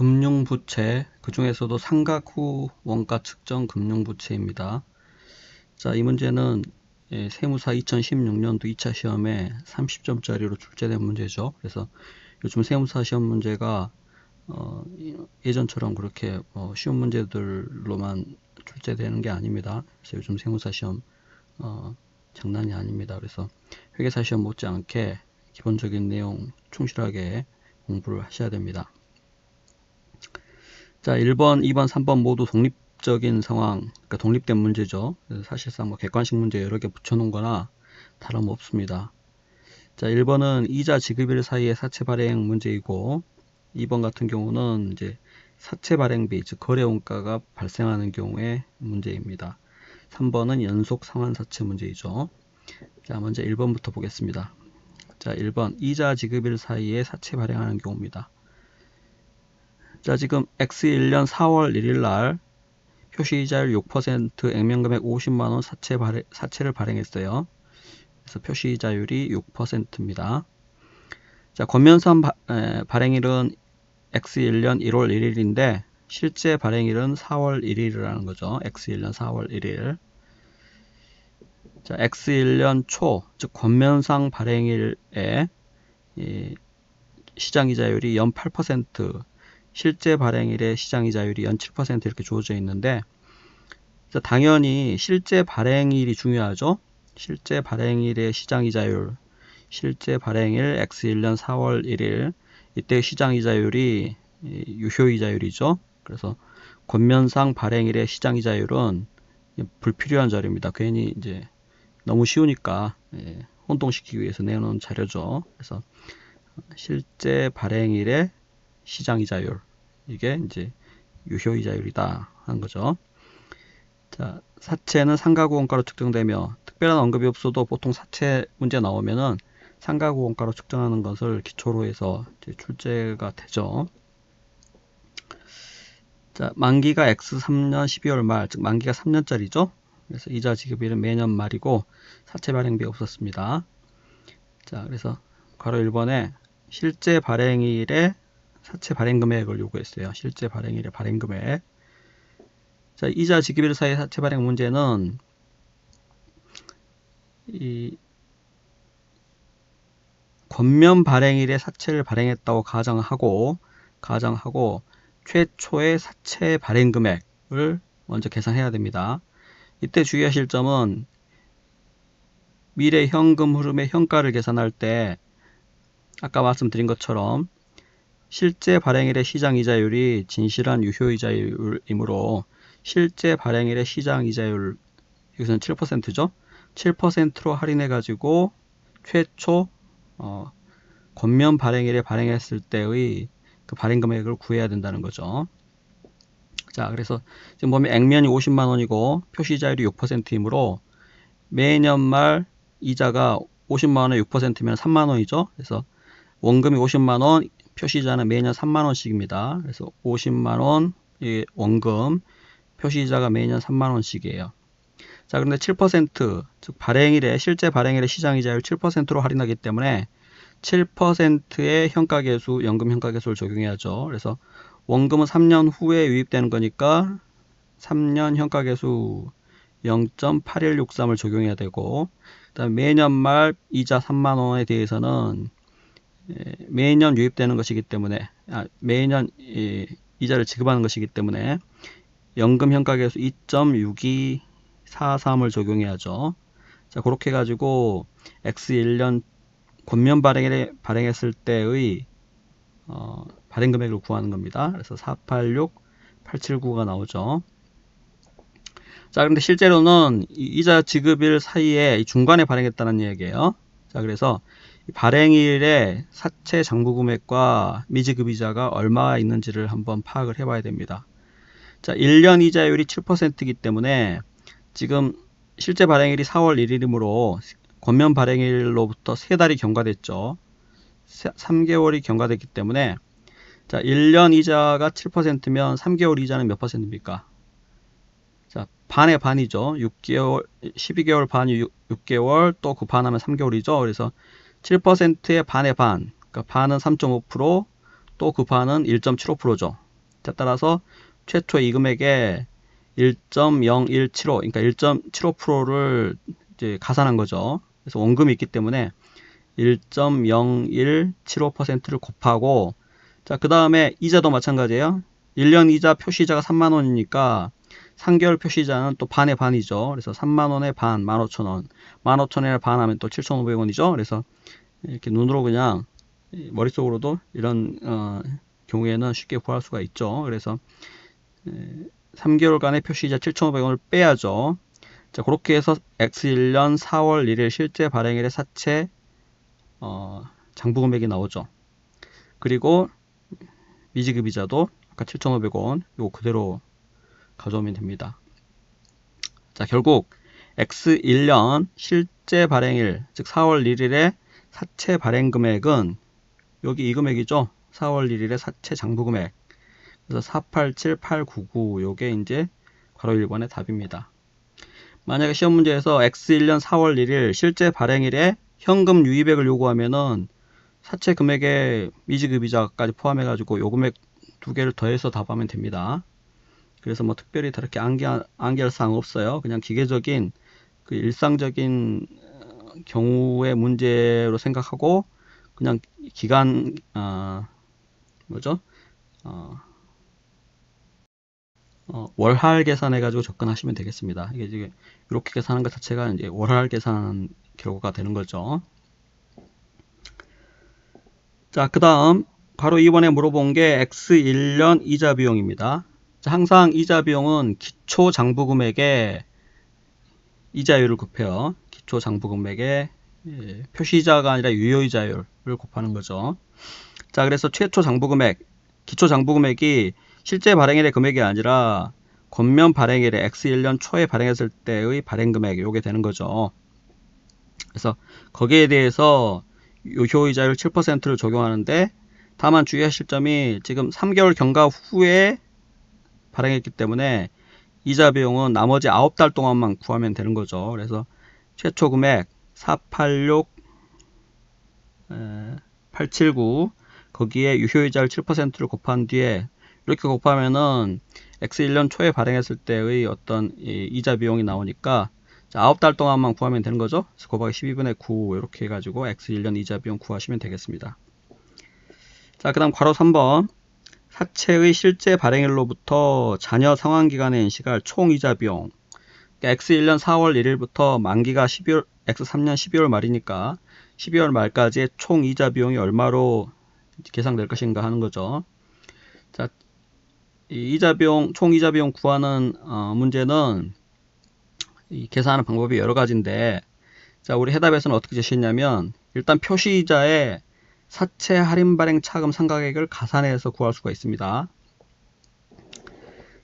금융부채, 그 중에서도 상각 후 원가 측정 금융부채입니다. 자, 이 문제는 세무사 2016년도 2차 시험에 30점짜리로 출제된 문제죠. 그래서 요즘 세무사 시험 문제가 예전처럼 그렇게 쉬운 문제들로만 출제되는 게 아닙니다. 그래서 요즘 세무사 시험 장난이 아닙니다. 그래서 회계사 시험 못지않게 기본적인 내용 충실하게 공부를 하셔야 됩니다. 자, 1번, 2번, 3번 모두 독립적인 상황, 그러니까 독립된 문제죠. 그래서 사실상 뭐 객관식 문제 여러 개 붙여놓은 거나 다름없습니다. 자, 1번은 이자 지급일 사이의 사채 발행 문제이고, 2번 같은 경우는 이제 사채 발행비, 즉 거래 원가가 발생하는 경우의 문제입니다. 3번은 연속 상환 사채 문제이죠. 자, 먼저 1번부터 보겠습니다. 자, 1번 이자 지급일 사이에 사채 발행하는 경우입니다. 자, 지금 X1년 4월 1일 날 표시이자율 6% 액면금액 50만원 사채를 발행했어요. 그래서 표시이자율이 6%입니다. 자, 권면상 발행일은 X1년 1월 1일인데 실제 발행일은 4월 1일이라는 거죠. X1년 4월 1일. 자, X1년 초, 즉 권면상 발행일에 시장이자율이 연 8%, 실제 발행일의 시장이자율이 연 7% 이렇게 주어져 있는데, 당연히 실제 발행일이 중요하죠. 실제 발행일의 시장이자율, 실제 발행일 X1년 4월 1일, 이때 시장이자율이 유효이자율이죠. 그래서 권면상 발행일의 시장이자율은 불필요한 자료입니다. 괜히 이제 너무 쉬우니까 혼동시키기 위해서 내놓은 자료죠. 그래서 실제 발행일의 시장이자율, 이게 이제 유효이자율이다 하는 거죠. 자, 사채는 상각 후 원가로 측정되며 특별한 언급이 없어도 보통 사채 문제 나오면은 상각 후 원가로 측정하는 것을 기초로 해서 이제 출제가 되죠. 자, 만기가 X3년 12월 말, 즉 만기가 3년짜리죠. 그래서 이자 지급일은 매년 말이고 사채 발행비 없었습니다. 자, 그래서 괄호 1번에 실제 발행일에 사채 발행 금액을 요구했어요. 실제 발행일의 발행 금액. 자, 이자 지급일 사이 사채 발행 문제는 이 권면 발행일에 사채를 발행했다고 가정하고 최초의 사채 발행 금액을 먼저 계산해야 됩니다. 이때 주의하실 점은 미래 현금 흐름의 현가를 계산할 때 아까 말씀드린 것처럼 실제 발행일의 시장이자율이 진실한 유효이자율이므로 실제 발행일의 시장이자율, 여기서는 7%죠. 7%로 할인해 가지고 최초 권면 발행일에 발행했을 때의 그 발행 금액을 구해야 된다는 거죠. 자, 그래서 지금 보면 액면이 50만원이고 표시이자율이 6%이므로 매년 말 이자가 50만원에 6%면 3만원이죠. 그래서 원금이 50만원, 표시이자는 매년 3만원씩입니다. 그래서 50만원 원금, 표시이자가 매년 3만원씩이에요. 자, 그런데 7%, 즉 실제 발행일의 시장이자율 7%로 할인하기 때문에 7%의 현가계수, 연금 현가계수를 적용해야죠. 그래서 원금은 3년 후에 유입되는 거니까 3년 현가계수 0.8163을 적용해야 되고, 그다음 매년 말 이자 3만원에 대해서는 매년 유입되는 것이기 때문에 매년 이자를 지급하는 것이기 때문에 연금 현가계수 2.6243을 적용해야죠. 자, 그렇게 해가지고 X1년 권면 발행했을 때의 발행 금액을 구하는 겁니다. 그래서 486879가 나오죠. 자, 그런데 실제로는 이자 지급일 사이에 중간에 발행했다는 얘기예요. 자, 그래서 발행일에 사채 장부 금액과 미지급이자가 얼마 있는지를 한번 파악을 해봐야 됩니다. 자, 1년 이자율이 7%이기 때문에 지금 실제 발행일이 4월 1일이므로 권면 발행일로부터 3달이 경과됐죠. 3개월이 경과됐기 때문에 자, 1년 이자가 7%면 3개월 이자는 몇 %입니까? 자, 반의 반이죠. 6개월, 12개월 반이 6개월, 또 그 반하면 3개월이죠. 그래서 7%의 반의 반, 그러니까 반은 3.5%, 또 그 반은 1.75%죠. 자, 따라서 최초 이 금액에 1.0175, 그러니까 1.75%를 이제 가산한 거죠. 그래서 원금이 있기 때문에 1.0175%를 곱하고, 자, 그 다음에 이자도 마찬가지예요. 1년 이자 표시이자가 3만원이니까 3개월 표시이자는 또 반의 반이죠. 그래서 3만원의 반, 15,000원. 15,000원의 반 하면 또 7,500원이죠. 그래서 이렇게 눈으로 그냥 머릿속으로도 이런 경우에는 쉽게 구할 수가 있죠. 그래서 3개월간의 표시이자 7,500원을 빼야죠. 자, 그렇게 해서 X1년 4월 1일 실제 발행일의 사채 장부금액이 나오죠. 그리고 미지급이자도 아까 7,500원 이거 그대로 가져오면 됩니다. 자, 결국 X1년 실제 발행일, 즉 4월 1일의 사채 발행 금액은 여기 이 금액이죠. 4월 1일의 사채 장부금액. 그래서 487899 요게 이제 괄호 1번의 답입니다. 만약에 시험 문제에서 X1년 4월 1일 실제 발행일에 현금 유입액을 요구하면은 사채 금액에 미지급이자까지 포함해 가지고 요 금액 두 개를 더해서 답하면 됩니다. 그래서 뭐 특별히 그렇게 암기할 사항 없어요. 그냥 기계적인 그 일상적인 경우의 문제로 생각하고 그냥 기간 월할 계산해 가지고 접근하시면 되겠습니다. 이게 지금 이렇게 계산한 것 자체가 이제 월할 계산 결과가 되는 거죠. 자, 그 다음 바로 이번에 물어본 게 X1년 이자 비용입니다. 자, 항상 이자 비용은 기초 장부 금액에 이자율을 곱해요. 기초 장부 금액에 표시이자가 아니라 유효이자율을 곱하는 거죠. 자, 그래서 최초 장부 금액, 기초 장부 금액이 실제 발행일의 금액이 아니라 권면 발행일에 X1년 초에 발행했을 때의 발행 금액, 요게 되는 거죠. 그래서 거기에 대해서 유효이자율 7%를 적용하는데, 다만 주의하실 점이 지금 3개월 경과 후에 발행했기 때문에 이자 비용은 나머지 9달 동안만 구하면 되는 거죠. 그래서 최초 금액 486879 거기에 유효이자율 7%를 곱한 뒤에 이렇게 곱하면은 X1년 초에 발행했을 때의 어떤 이자 비용이 나오니까, 자, 9달 동안만 구하면 되는 거죠. 그래서 곱하기 12분의 9 이렇게 해가지고 X1년 이자 비용 구하시면 되겠습니다. 자, 그 다음 괄호 3번 사채의 실제 발행일로부터 잔여 상환기간에 인식할 총이자 비용. 그러니까 X1년 4월 1일부터 만기가 X3년 12월 말이니까 12월 말까지의 총이자 비용이 얼마로 계산될 것인가 하는 거죠. 자, 이 이자 비용, 총이자 비용 구하는 문제는 이 계산하는 방법이 여러 가지인데, 자, 우리 해답에서는 어떻게 제시했냐면 일단 표시이자에 사채 할인 발행 차금 상각액을 가산해서 구할 수가 있습니다.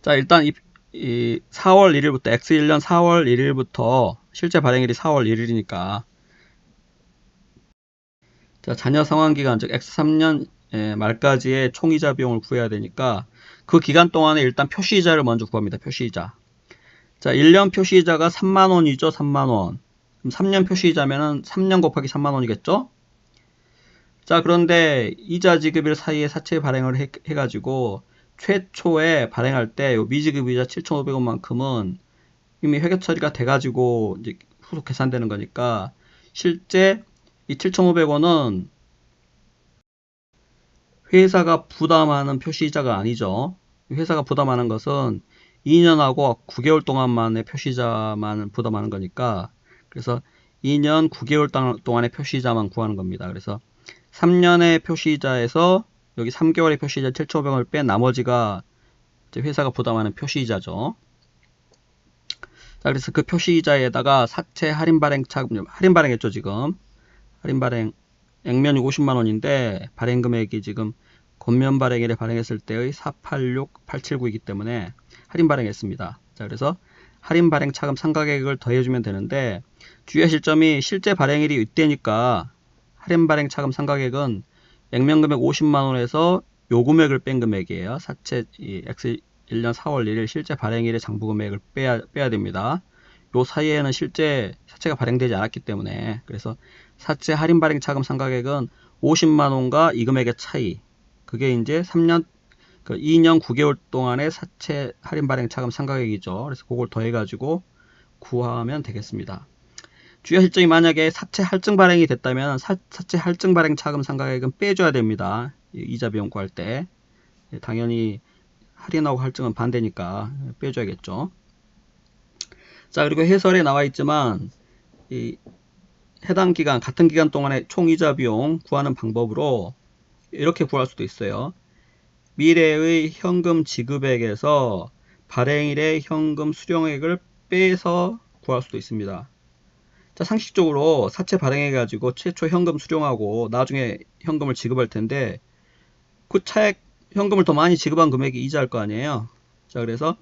자, 일단 이 4월 1일부터 X1년 4월 1일부터 실제 발행일이 4월 1일이니까, 자, 잔여 상환기간 즉 X3년 말까지의 총이자 비용을 구해야 되니까 그 기간 동안에 일단 표시이자를 먼저 구합니다. 표시이자. 자, 1년 표시이자가 3만원이죠. 3만원. 그럼 3년 표시이자면은 3년 곱하기 3만원이겠죠? 자, 그런데 이자 지급일 사이에 사채 발행을 해가지고 최초에 발행할 때 요 미지급이자 7,500원만큼은 이미 회계 처리가 돼가지고 이제 후속 계산되는 거니까 실제 이 7,500원은 회사가 부담하는 표시이자가 아니죠. 회사가 부담하는 것은 2년하고 9개월 동안만의 표시이자만 부담하는 거니까, 그래서 2년 9개월 동안의 표시이자만 구하는 겁니다. 그래서 3년의 표시이자에서 여기 3개월의 표시이자 7,500원을 뺀 나머지가 이제 회사가 부담하는 표시이자죠. 자, 그래서 그 표시이자에다가 사채 할인 발행 차금, 할인 발행했죠, 지금. 할인 발행, 액면이 50만원인데, 발행 금액이 지금 권면 발행일에 발행했을 때의 486879이기 때문에 할인 발행했습니다. 자, 그래서 할인 발행 차금 상각액을 더해주면 되는데, 주의하실 점이 실제 발행일이 이때니까 할인 발행 차금 상각액은 액면 금액 50만원에서 요 금액을 뺀 금액이에요. 사채 X1년 4월 1일 실제 발행일의 장부 금액을 빼야 됩니다. 요 사이에는 실제 사채가 발행되지 않았기 때문에, 그래서 사채 할인 발행 차금 상각액은 50만원과 이 금액의 차이, 그게 이제 3년 그 2년 9개월 동안의 사채 할인 발행 차감 상각액이죠. 그래서 그걸 더해가지고 구하면 되겠습니다. 주요 실적이 만약에 사채 할증 발행이 됐다면 사채 할증 발행 차감 상각액은 빼줘야 됩니다. 이자 비용 구할 때. 당연히 할인하고 할증은 반대니까 빼줘야겠죠. 자, 그리고 해설에 나와 있지만 이 해당 기간, 같은 기간 동안의 총 이자 비용 구하는 방법으로 이렇게 구할 수도 있어요. 미래의 현금 지급액에서 발행일의 현금 수령액을 빼서 구할 수도 있습니다. 자, 상식적으로 사채 발행해 가지고 최초 현금 수령하고 나중에 현금을 지급할 텐데 그 차액 현금을 더 많이 지급한 금액이 이자일 거 아니에요. 자, 그래서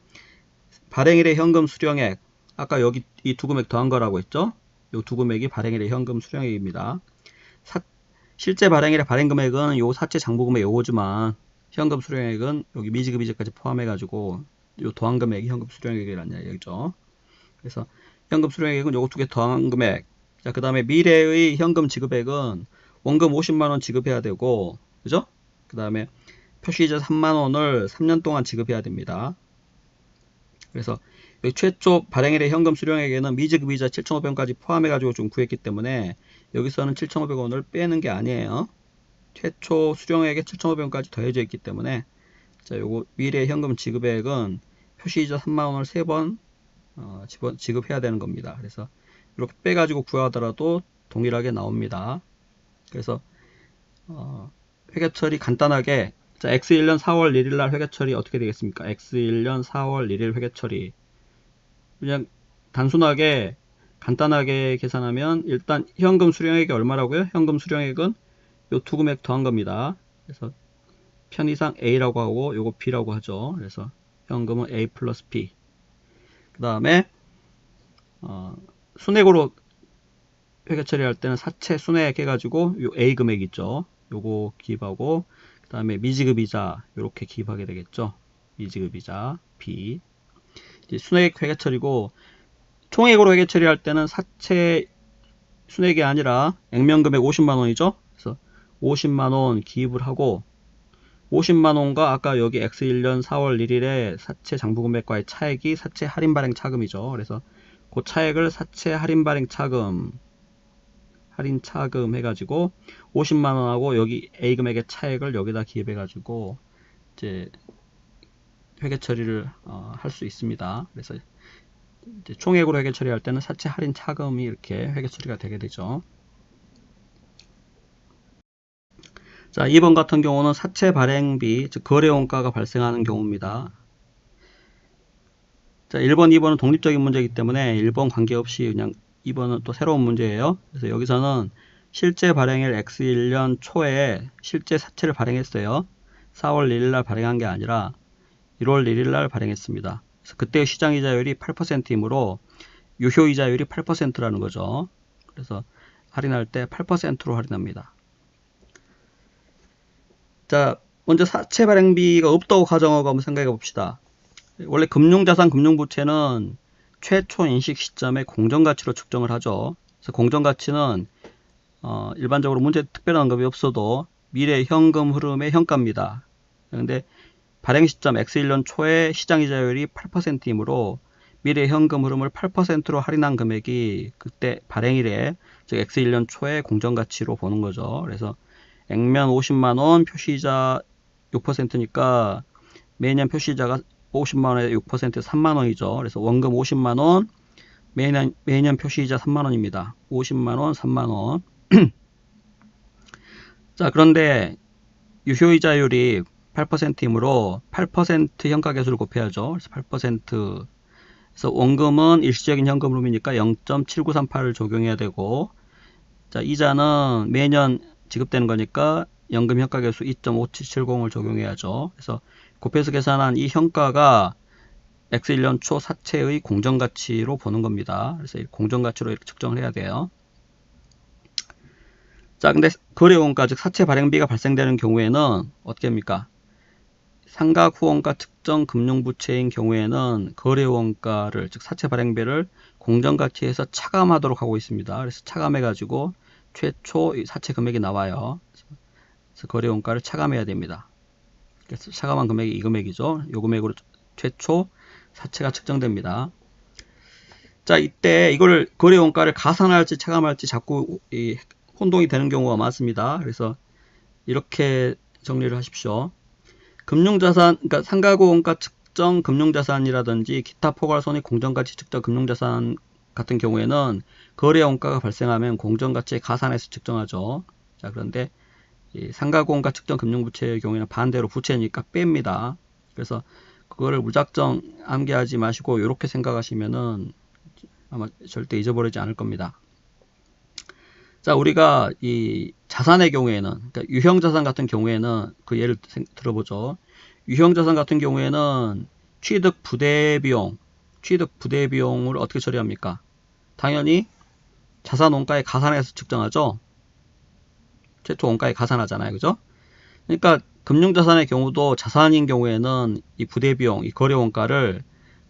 발행일의 현금 수령액, 아까 여기 이 두 금액 더한 거라고 했죠. 이 두 금액이 발행일의 현금 수령액입니다. 실제 발행일의 발행 금액은 요 사채 장부 금액 요거지만 현금 수령액은 여기 미지급 이자까지 포함해 가지고 요 더한 금액이 현금 수령액이라는 얘기죠. 그래서 현금 수령액은 요거 두 개 더한 금액. 자, 그 다음에 미래의 현금 지급액은 원금 50만원 지급해야 되고, 그죠? 그 다음에 표시이자 3만원을 3년 동안 지급해야 됩니다. 그래서 최초 발행일의 현금 수령액에는 미지급 이자 7,500원까지 포함해 가지고 좀 구했기 때문에 여기서는 7,500원을 빼는 게 아니에요. 최초 수령액에 7,500원까지 더해져 있기 때문에 자, 요거 미래 현금 지급액은 표시이자 3만원을 3번 지급해야 되는 겁니다. 그래서 이렇게 빼가지고 구하더라도 동일하게 나옵니다. 그래서 회계처리 간단하게 자, X1년 4월 1일 날 회계처리 어떻게 되겠습니까? X1년 4월 1일 회계처리 그냥 단순하게 간단하게 계산하면 일단 현금 수령액이 얼마라고요? 현금 수령액은 요 두 금액 더한 겁니다. 그래서 편의상 A라고 하고 요거 B라고 하죠. 그래서 현금은 A 플러스 B. 그 다음에 순액으로 회계 처리할 때는 사채 순액 해가지고 요 A 금액 있죠. 요거 기입하고 그 다음에 미지급 이자 요렇게 기입하게 되겠죠. 미지급 이자 B. 이제 순액 회계 처리고 총액으로 회계 처리할 때는 사채 순액이 아니라 액면금액 50만원이죠. 그래서 50만원 기입을 하고 50만원과 아까 여기 X1년 4월 1일에 사채 장부금액과의 차액이 사채 할인 발행 차금이죠. 그래서 그 차액을 사채 할인 발행 차금 할인 차금 해가지고 50만원하고 여기 A 금액의 차액을 여기다 기입해가지고 이제 회계 처리를 할 수 있습니다. 그래서 이제 총액으로 회계 처리할 때는 사채 할인 차금이 이렇게 회계 처리가 되게 되죠. 자, 2번 같은 경우는 사채 발행비, 즉 거래원가가 발생하는 경우입니다. 자, 1번, 2번은 독립적인 문제이기 때문에 1번 관계없이 그냥 2번은 또 새로운 문제예요. 그래서 여기서는 실제 발행일 X1년 초에 실제 사채를 발행했어요. 4월 1일 날 발행한 게 아니라 1월 1일 날 발행했습니다. 그래서 그때 시장이자율이 8%이므로 유효이자율이 8%라는 거죠. 그래서 할인할 때 8%로 할인합니다. 자, 먼저 사채 발행비가 없다고 가정하고 한번 생각해 봅시다. 원래 금융자산, 금융부채는 최초 인식 시점에 공정가치로 측정을 하죠. 그래서 공정가치는 일반적으로 문제 특별한 언급이 없어도 미래 현금 흐름의 현가입니다. 그런데 발행 시점 X1년 초에 시장이자율이 8%이므로 미래 현금 흐름을 8%로 할인한 금액이 그때 발행일에 즉 X1년 초에 공정가치로 보는 거죠. 그래서 액면 50만원, 표시이자 6%니까 매년 표시이자가 50만원에 6% 3만원이죠. 그래서 원금 50만원, 매년 표시이자 3만원입니다. 50만원, 3만원. 자, 그런데 유효이자율이 8%이므로 8% 현가계수를 곱해야죠. 그래서 8%. 그래서 원금은 일시적인 현금 흐름이니까 0.7938을 적용해야 되고, 자, 이자는 매년 지급되는 거니까 연금 현가계수 2.5770을 적용해야죠. 그래서 곱해서 계산한 이 현가가 X1년 초 사채의 공정가치로 보는 겁니다. 그래서 공정가치로 이렇게 측정을 해야 돼요. 자, 근데 거래원가, 즉 사채 발행비가 발생되는 경우에는 어떻게 합니까? 상각 후원가 특정 금융부채인 경우에는 거래원가를, 즉 사채 발행비를 공정가치에서 차감하도록 하고 있습니다. 그래서 차감해가지고 최초 사채 금액이 나와요. 그래서 거래원가를 차감해야 됩니다. 그래서 차감한 금액이 이 금액이죠. 이 금액으로 최초 사채가 측정됩니다. 자, 이때 이걸 거래원가를 가산할지 차감할지 자꾸 혼동이 되는 경우가 많습니다. 그래서 이렇게 정리를 하십시오. 금융자산, 그러니까 상가고원가 측정 금융자산이라든지 기타 포괄손익 공정가치 측정 금융자산 같은 경우에는 거래원가가 발생하면 공정가치에 가산해서 측정하죠. 자, 그런데 이 상가고원가 측정 금융부채의 경우에는 반대로 부채니까 뺍니다. 그래서 그거를 무작정 암기하지 마시고 이렇게 생각하시면은 아마 절대 잊어버리지 않을 겁니다. 자, 우리가 이 자산의 경우에는, 그러니까 유형자산 같은 경우에는 그 예를 들어보죠. 유형자산 같은 경우에는 취득 부대비용을 어떻게 처리합니까? 당연히 자산 원가에 가산해서 측정하죠. 최초 원가에 가산하잖아요. 그죠? 그러니까 금융자산의 경우도 자산인 경우에는 이 부대비용, 이 거래원가를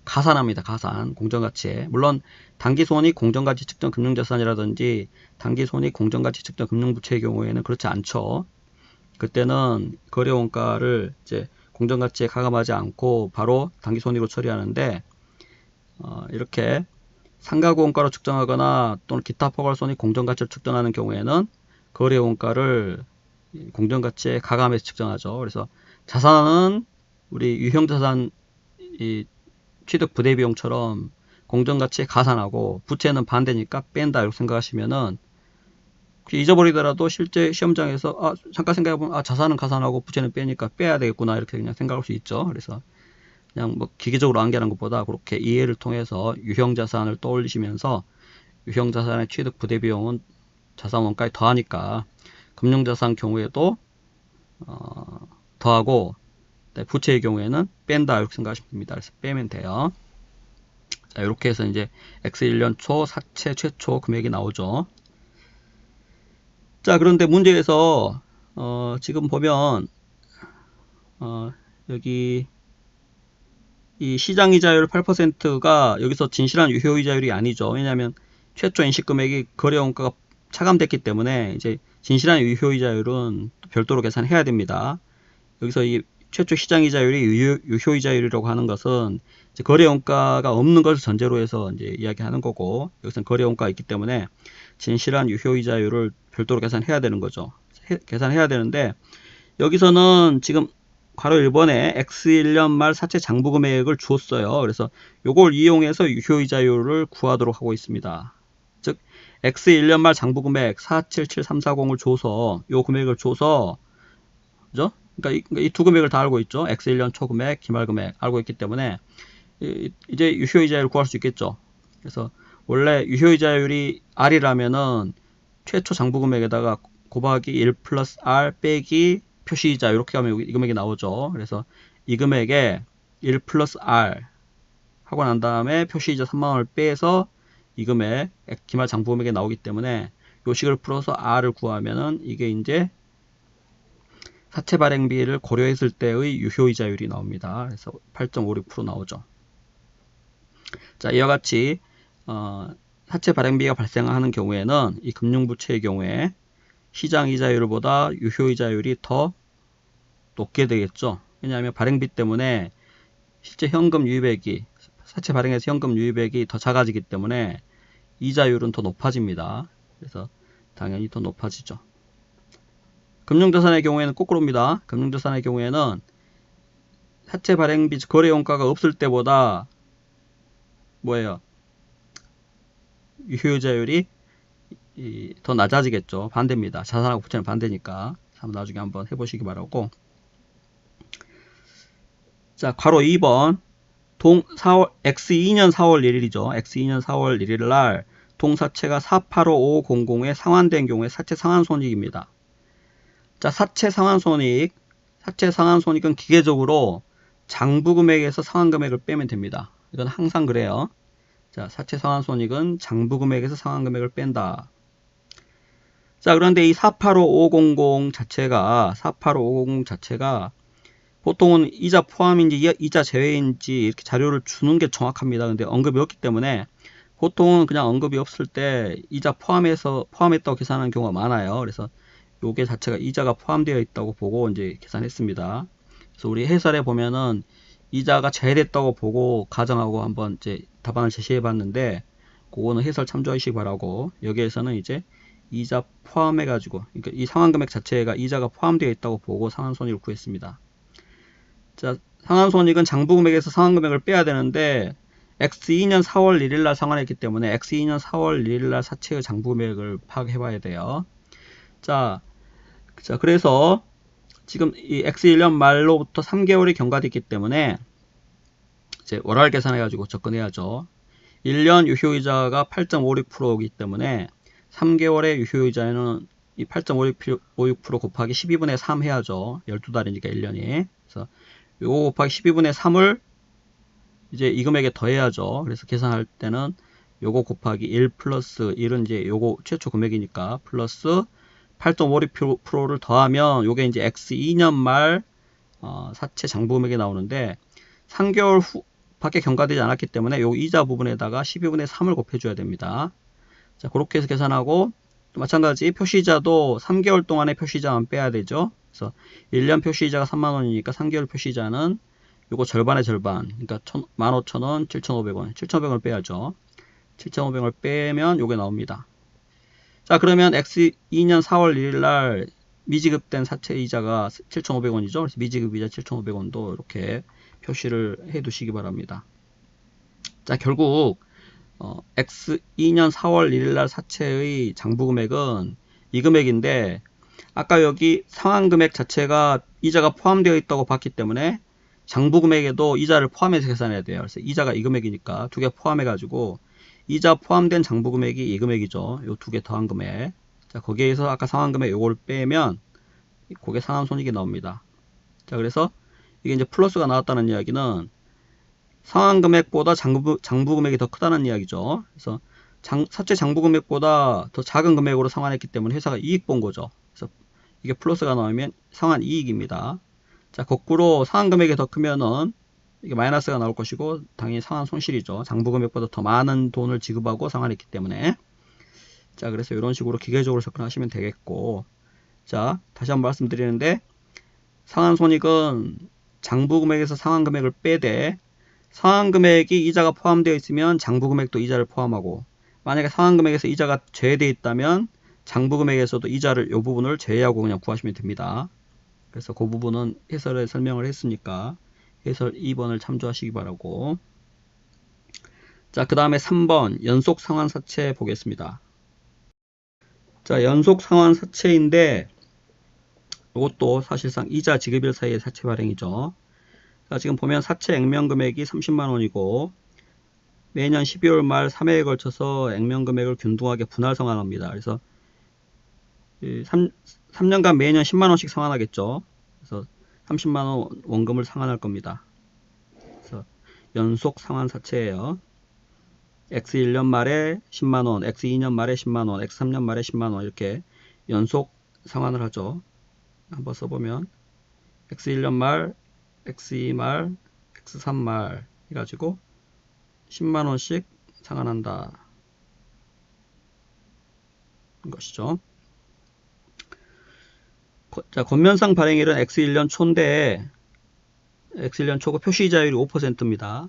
가산합니다. 가산, 공정가치에. 물론 단기손익 공정가치 측정 금융자산이라든지 단기손익 공정가치 측정 금융부채의 경우에는 그렇지 않죠. 그때는 거래원가를 이제 공정가치에 가감하지 않고 바로 단기손익으로 처리하는데 이렇게 상가고원가로 측정하거나 또는 기타 포괄손익 공정가치를 측정하는 경우에는 거래원가를 공정가치에 가감해서 측정하죠. 그래서 자산은 우리 유형자산 이 취득 부대비용처럼 공정가치에 가산하고 부채는 반대니까 뺀다 이렇게 생각하시면은 잊어버리더라도 실제 시험장에서 잠깐 생각해보면 자산은 가산하고 부채는 빼니까 빼야 되겠구나 이렇게 그냥 생각할 수 있죠. 그래서 그냥 뭐 기계적으로 암기하는 것보다 그렇게 이해를 통해서 유형자산을 떠올리시면서 유형자산의 취득 부대비용은 자산 원가에 더하니까 금융자산 경우에도 더하고 부채의 경우에는 뺀다 이렇게 생각하시면 됩니다. 그래서 빼면 돼요. 자, 이렇게 해서 이제 X1년 초 사채 최초 금액이 나오죠. 자, 그런데 문제에서 지금 보면 여기 이 시장이자율 8%가 여기서 진실한 유효이자율이 아니죠. 왜냐하면 최초 인식금액이 거래원가가 차감됐기 때문에 이제 진실한 유효이자율은 별도로 계산해야 됩니다. 여기서 이 최초 시장이자율이 유효이자율이라고 하는 것은 이제 거래원가가 없는 것을 전제로 해서 이제 이야기하는 거고, 여기서는 거래원가가 있기 때문에 진실한 유효이자율을 별도로 계산해야 되는 거죠. 계산해야 되는데 여기서는 지금 괄호 1번에 X1년 말 사채 장부 금액을 주었어요. 그래서 요걸 이용해서 유효이자율을 구하도록 하고 있습니다. 즉 X1년 말 장부 금액 477340을 줘서 요 금액을 줘서 그죠? 그러니까 이 두 금액을 다 알고 있죠. X1년 초 금액, 기말 금액 알고 있기 때문에 이제 유효이자율을 구할 수 있겠죠. 그래서 원래 유효이자율이 R이라면은 최초 장부 금액에다가 곱하기 1 플러스 R 빼기 표시이자 이렇게 하면 이 금액이 나오죠. 그래서 이 금액에 1 플러스 R 하고 난 다음에 표시이자 3만원을 빼서 이 금액 기말 장부 금액이 나오기 때문에 요 식을 풀어서 R을 구하면은 이게 이제 사채 발행비를 고려했을 때의 유효이자율이 나옵니다. 그래서 8.56% 나오죠. 자, 이와 같이 사채 발행비가 발생하는 경우에는 이 금융부채의 경우에 시장이자율보다 유효이자율이 더 높게 되겠죠. 왜냐하면 발행비 때문에 실제 현금 유입액이 사채 발행에서 현금 유입액이 더 작아지기 때문에 이자율은 더 높아집니다. 그래서 당연히 더 높아지죠. 금융자산의 경우에는 거꾸로입니다. 금융자산의 경우에는 사채 발행비 거래원가가 없을 때보다 뭐예요? 유효이자율이 더 낮아지겠죠. 반대입니다. 자산하고 부채는 반대니까 나중에 한번 해보시기 바라고. 자, 괄호 2번 X2년 4월 1일이죠. X2년 4월 1일 날 동사채가 485500에 상환된 경우에 사채 상환손익입니다. 자, 사채 상환손익은 기계적으로 장부금액에서 상환금액을 빼면 됩니다. 이건 항상 그래요. 자, 사채 상환손익은 장부금액에서 상환금액을 뺀다. 자, 그런데 이 485500 자체가 보통은 이자 포함인지 이자 제외인지 이렇게 자료를 주는 게 정확합니다. 근데 언급이 없기 때문에 보통은 그냥 언급이 없을 때 이자 포함했다고 계산하는 경우가 많아요. 그래서 요게 자체가 이자가 포함되어 있다고 보고 이제 계산했습니다. 그래서 우리 해설에 보면은 이자가 제외됐다고 보고 가정하고 한번 이제 답안을 제시해 봤는데, 그거는 해설 참조하시기 바라고, 여기에서는 이제 이자 포함해 가지고, 그러니까 이 상환금액 자체가 이자가 포함되어 있다고 보고 상환손익을 구했습니다. 자, 상환손익은 장부금액에서 상환금액을 빼야 되는데, X2년 4월 1일날 상환했기 때문에 X2년 4월 1일날 사채의 장부금액을 파악해 봐야 돼요. 자, 그래서 지금 이 X1년 말로부터 3개월이 경과됐기 때문에 이제 월할 계산해 가지고 접근해야죠. 1년 유효이자가 8.56%이기 때문에 3개월의 유효이자는 이 8.56% 곱하기 12분의 3 해야죠. 12달이니까 1년이. 그래서 요거 곱하기 12분의 3을 이제 이 금액에 더해야죠. 그래서 계산할 때는 요거 곱하기 1 플러스 1은 이제 요거 최초 금액이니까 플러스 8.56%를 더하면 요게 이제 X2년 말 사채 장부금액이 나오는데, 3개월 후 밖에 경과되지 않았기 때문에 요 이자 부분에다가 12분의 3을 곱해줘야 됩니다. 자, 그렇게 해서 계산하고, 또 마찬가지 표시이자도 3개월 동안의 표시이자만 빼야 되죠. 그래서 1년 표시이자가 3만원이니까 3개월 표시이자는 요거 절반의 절반, 그러니까 15,000원, 7,500원, 7,500원을 빼야죠. 7,500원을 빼면 요게 나옵니다. 자, 그러면 X2년 4월 1일날 미지급된 사채이자가 7,500원이죠. 그래서 미지급이자 7,500원도 이렇게 표시를 해 두시기 바랍니다. 자, 결국 X2년 4월 1일날 사채의 장부금액은 이 금액인데, 아까 여기 상환금액 자체가 이자가 포함되어 있다고 봤기 때문에 장부금액에도 이자를 포함해서 계산해야 돼요. 그래서 이자가 이 금액이니까 두 개 포함해 가지고 이자 포함된 장부금액이 이 금액이죠. 요 두 개 더한 금액. 자, 거기에서 아까 상환금액 요걸 빼면 그게 상환손익이 나옵니다. 자, 그래서 이게 이제 플러스가 나왔다는 이야기는 상환금액보다 장부금액이 더 크다는 이야기죠. 그래서 사채 장부금액보다 더 작은 금액으로 상환했기 때문에 회사가 이익 본 거죠. 그래서 이게 플러스가 나오면 상환이익입니다. 자, 거꾸로 상환금액이 더 크면은 이게 마이너스가 나올 것이고 당연히 상환 손실이죠. 장부금액보다 더 많은 돈을 지급하고 상환했기 때문에. 자, 그래서 이런 식으로 기계적으로 접근하시면 되겠고, 자, 다시 한번 말씀드리는데, 상환손익은 장부금액에서 상환금액을 빼되 상환금액이 이자가 포함되어 있으면 장부금액도 이자를 포함하고, 만약에 상환금액에서 이자가 제외되어 있다면 장부금액에서도 이자를 이 부분을 제외하고 그냥 구하시면 됩니다. 그래서 그 부분은 해설에 설명을 했으니까 해설 2번을 참조하시기 바라고. 자, 그 다음에 3번 연속 상환사채 보겠습니다. 자, 연속 상환사채인데 이것도 사실상 이자 지급일 사이의 사채 발행이죠. 자, 지금 보면 사채 액면금액이 30만원이고 매년 12월 말 3회에 걸쳐서 액면금액을 균등하게 분할 상환합니다. 그래서 3년간 매년 10만원씩 상환하겠죠. 그래서 30만원 원금을 상환할 겁니다. 그래서 연속 상환사채예요. X1년 말에 10만원, X2년 말에 10만원, X3년 말에 10만원 이렇게 연속 상환을 하죠. 한번 써보면 X1년 말, X2 말, X3 말 해가지고 10만원씩 상환한다 것이죠. 자, 권면상 발행일은 X1년 초인데 X1년 초고 표시이자율이 5%입니다.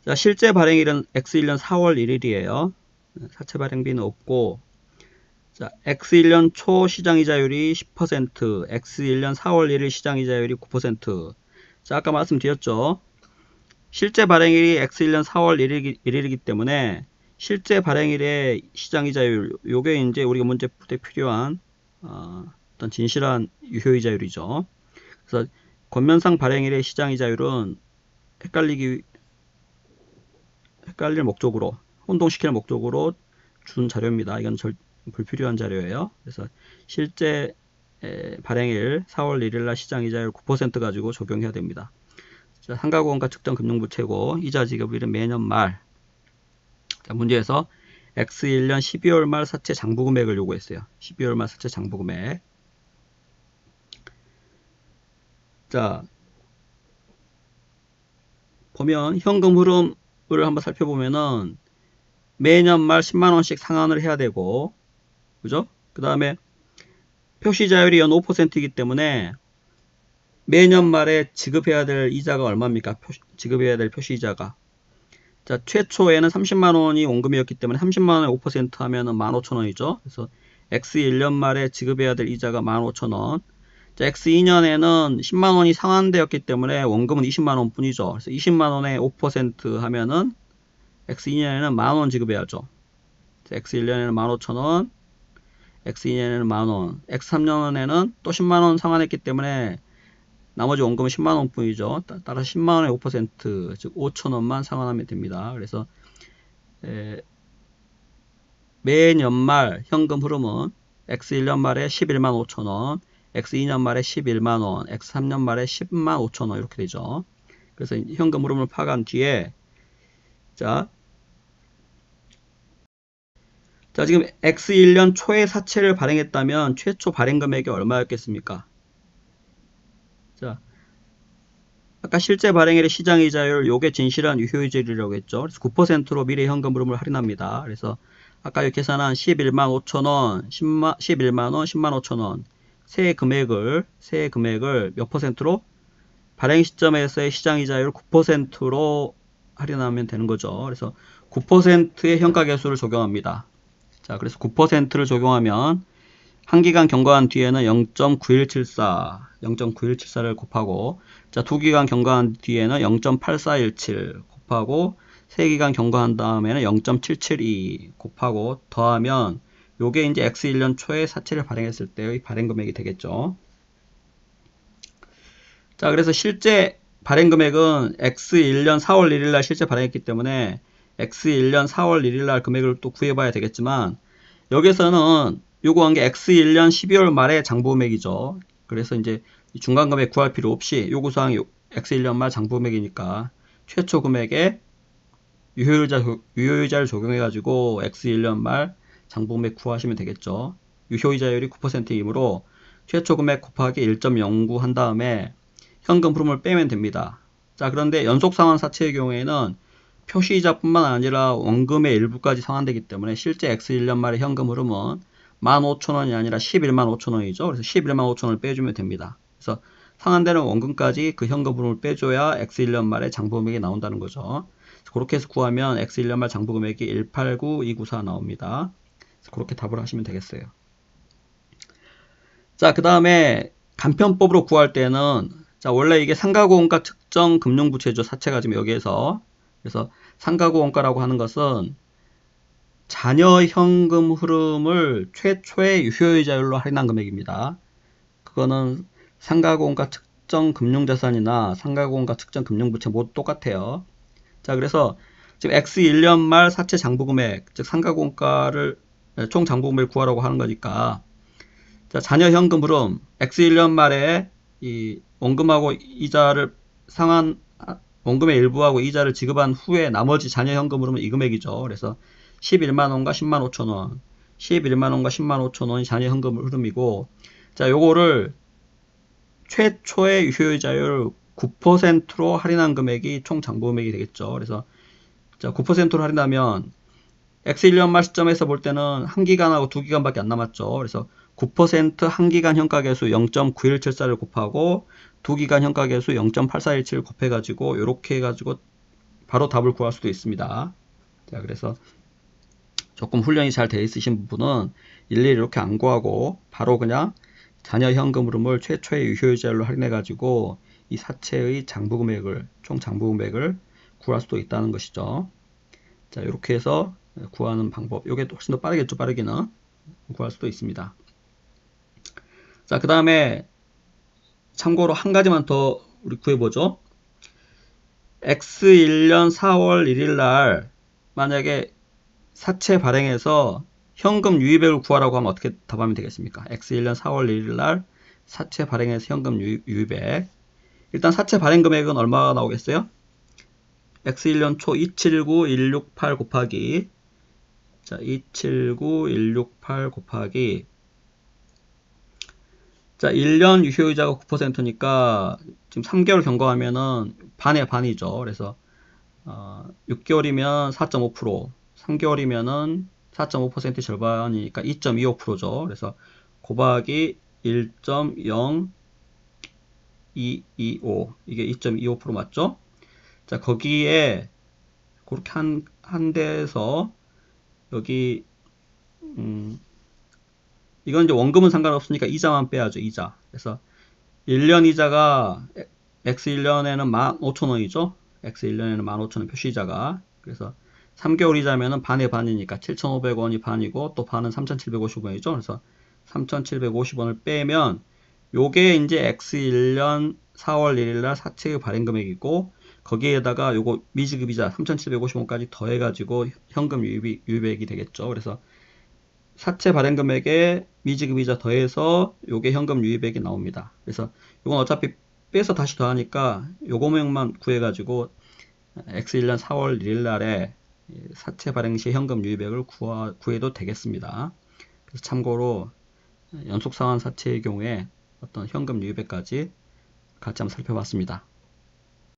자, 실제 발행일은 X1년 4월 1일이에요. 사채 발행비는 없고, 자, X1년 초 시장이자율이 10%, X1년 4월 1일 시장이자율이 9%. 자, 아까 말씀드렸죠. 실제 발행일이 X1년 4월 1일이기 때문에 실제 발행일의 시장이자율, 요게 이제 우리가 문제 풀 때 필요한 어떤 진실한 유효이자율이죠. 그래서 권면상 발행일의 시장이자율은 헷갈릴 목적으로, 혼동시킬 목적으로 준 자료입니다. 이건 불필요한 자료예요. 그래서 실제 발행일 4월 1일날 시장이자율 9% 가지고 적용해야 됩니다. 자, 상가공원가 측정 금융부채고 이자 지급일은 매년 말. 자, 문제에서 X1년 12월 말 사채 장부금액을 요구했어요. 12월 말 사채 장부금액. 자, 보면 현금 흐름을 한번 살펴보면은 매년 말 10만원씩 상환을 해야 되고, 그죠? 그 다음에 표시자율이 연 5%이기 때문에 매년 말에 지급해야 될 이자가 얼마입니까? 지급해야 될 표시이자가. 자, 최초에는 30만원이 원금이었기 때문에 30만원에 5% 하면은 15,000원이죠. 그래서 X1년 말에 지급해야 될 이자가 15,000원. 자, X2년에는 10만원이 상환되었기 때문에 원금은 20만원 뿐이죠. 그래서 20만원에 5% 하면은 X2년에는 만원 지급해야죠. X1년에는 15,000원, X2년에는 만원, X3년에는 또 10만원 상환했기 때문에 나머지 원금은 10만원 뿐이죠. 따라서 10만원에 5%, 즉 5,000원만 상환하면 됩니다. 그래서 매년 말 현금 흐름은 X1년 말에 11만 5천원, X2년 말에 11만원, X3년 말에 10만 5천원 이렇게 되죠. 그래서 현금 흐름을 파악한 뒤에 자 지금 X1년 초에 사채를 발행했다면 최초 발행 금액이 얼마였겠습니까? 자, 아까 실제 발행일의 시장이자율, 요게 진실한 유효이자율이라고 했죠. 그래서 9%로 미래 현금 흐름을 할인합니다. 그래서 아까 여기 계산한 11만 5천원, 11만원, 10만 5천원 세 금액을 몇 퍼센트로? 발행 시점에서의 시장이자율 9%로 할인하면 되는 거죠. 그래서 9%의 현가계수를 적용합니다. 자, 그래서 9%를 적용하면 한 기간 경과한 뒤에는 0.9174를 곱하고, 자, 두 기간 경과한 뒤에는 0.8417 곱하고, 세 기간 경과한 다음에는 0.772 곱하고 더하면 요게 이제 X1년 초에 사채를 발행했을 때의 발행 금액이 되겠죠. 자, 그래서 실제 발행 금액은 X1년 4월 1일 날 실제 발행했기 때문에 X1년 4월 1일 날 금액을 또 구해봐야 되겠지만, 여기서는 요구한 게 X1년 12월 말에 장부금액이죠. 그래서 이제 중간 금액 구할 필요 없이 요구사항이 X1년 말 장부금액이니까 최초 금액에 유효이자를 적용해가지고 X1년 말 장부금액 구하시면 되겠죠. 유효이자율이 9%이므로 최초 금액 곱하기 1.09 한 다음에 현금 흐름을 빼면 됩니다. 자, 그런데 연속상환 사채의 경우에는 표시이자뿐만 아니라 원금의 일부까지 상환되기 때문에 실제 X1년 말의 현금 흐름은 15,000원이 아니라 11만 5천원이죠. 그래서 11만 5천원을 빼주면 됩니다. 그래서 상환되는 원금까지 그 현금 흐름을 빼줘야 X1년 말에 장부금액이 나온다는 거죠. 그렇게 해서 구하면 X1년 말 장부금액이 189294 나옵니다. 그렇게 답을 하시면 되겠어요. 자, 그 다음에 간편법으로 구할 때는, 자, 원래 이게 상가고원가 특정 금융부채죠. 사채가 지금 여기에서. 그래서 상가고원가라고 하는 것은 잔여 현금 흐름을 최초의 유효이자율로 할인한 금액입니다. 그거는 상가고원가 특정 금융자산이나 상가고원가 특정 금융부채 모두 똑같아요. 자, 그래서 지금 X1년 말 사채 장부금액, 즉 상가고원가를 총 장부금액을 구하라고 하는 거니까, 자, 잔여 현금 흐름 X1년 말에 이 원금하고 이자를 원금의 일부하고 이자를 지급한 후에 나머지 잔여 현금 흐름은 이 금액이죠. 그래서 11만원과 10만 5천원, 11만원과 10만 5천원이 잔여 현금 흐름이고, 자, 요거를 최초의 유효이자율 9%로 할인한 금액이 총 장부금액이 되겠죠. 그래서 자, 9%로 할인하면 X1년 말 시점에서 볼 때는 한 기간하고 두 기간밖에 안 남았죠. 그래서 9% 한 기간 현가계수 0.9174를 곱하고 두 기간 현가계수 0.8417을 곱해가지고 이렇게 해가지고 바로 답을 구할 수도 있습니다. 자, 그래서 조금 훈련이 잘 되어 있으신 분은 일일이 이렇게 안 구하고 바로 그냥 잔여 현금 흐름을 최초의 유효이자율로 할인해가지고 이 사채의 총 장부금액을 구할 수도 있다는 것이죠. 자, 이렇게 해서 구하는 방법, 이게 훨씬 더 빠르겠죠. 빠르기는 구할 수도 있습니다. 자, 그 다음에 참고로 한 가지만 더 우리 구해보죠. X1년 4월 1일 날 만약에 사채 발행해서 현금 유입액을 구하라고 하면 어떻게 답하면 되겠습니까? X1년 4월 1일 날 사채 발행해서 현금 유입액. 일단 사채 발행 금액은 얼마가 나오겠어요? X1년 초 279168 곱하기, 자, 279168 곱하기, 자, 1년 유효이자가 9%니까 지금 3개월 경과하면은 반의 반이죠. 그래서 6개월이면 4.5%, 3개월이면은 4.5% 절반이니까 2.25%죠. 그래서 곱하기 1.025 2.25 이게 2.25% 맞죠? 자, 거기에 그렇게 한 데에서 여기 이건 이제 원금은 상관없으니까 이자만 빼야죠. 이자. 그래서 1년 이자가 X 1년에는 15,000원이죠. X 1년에는 15,000원 표시이자가. 그래서 3개월 이자면은 반에 반이니까 7,500원이 반이고 또 반은 3,750원이죠. 그래서 3,750원을 빼면 요게 이제 X 1년 4월 1일날 사채의 발행 금액이고 거기에다가 요거 미지급이자 3,750원까지 더해가지고 현금 유입액이 되겠죠. 그래서 사채 발행 금액에 미지급이자 더해서 요게 현금 유입액이 나옵니다. 그래서 요건 어차피 빼서 다시 더하니까 요금액만 구해가지고 X1년 4월 1일 날에 사채 발행 시 현금 유입액을 구해도 되겠습니다. 그래서 참고로 연속 상환 사채의 경우에 어떤 현금 유입액까지 같이 한번 살펴봤습니다.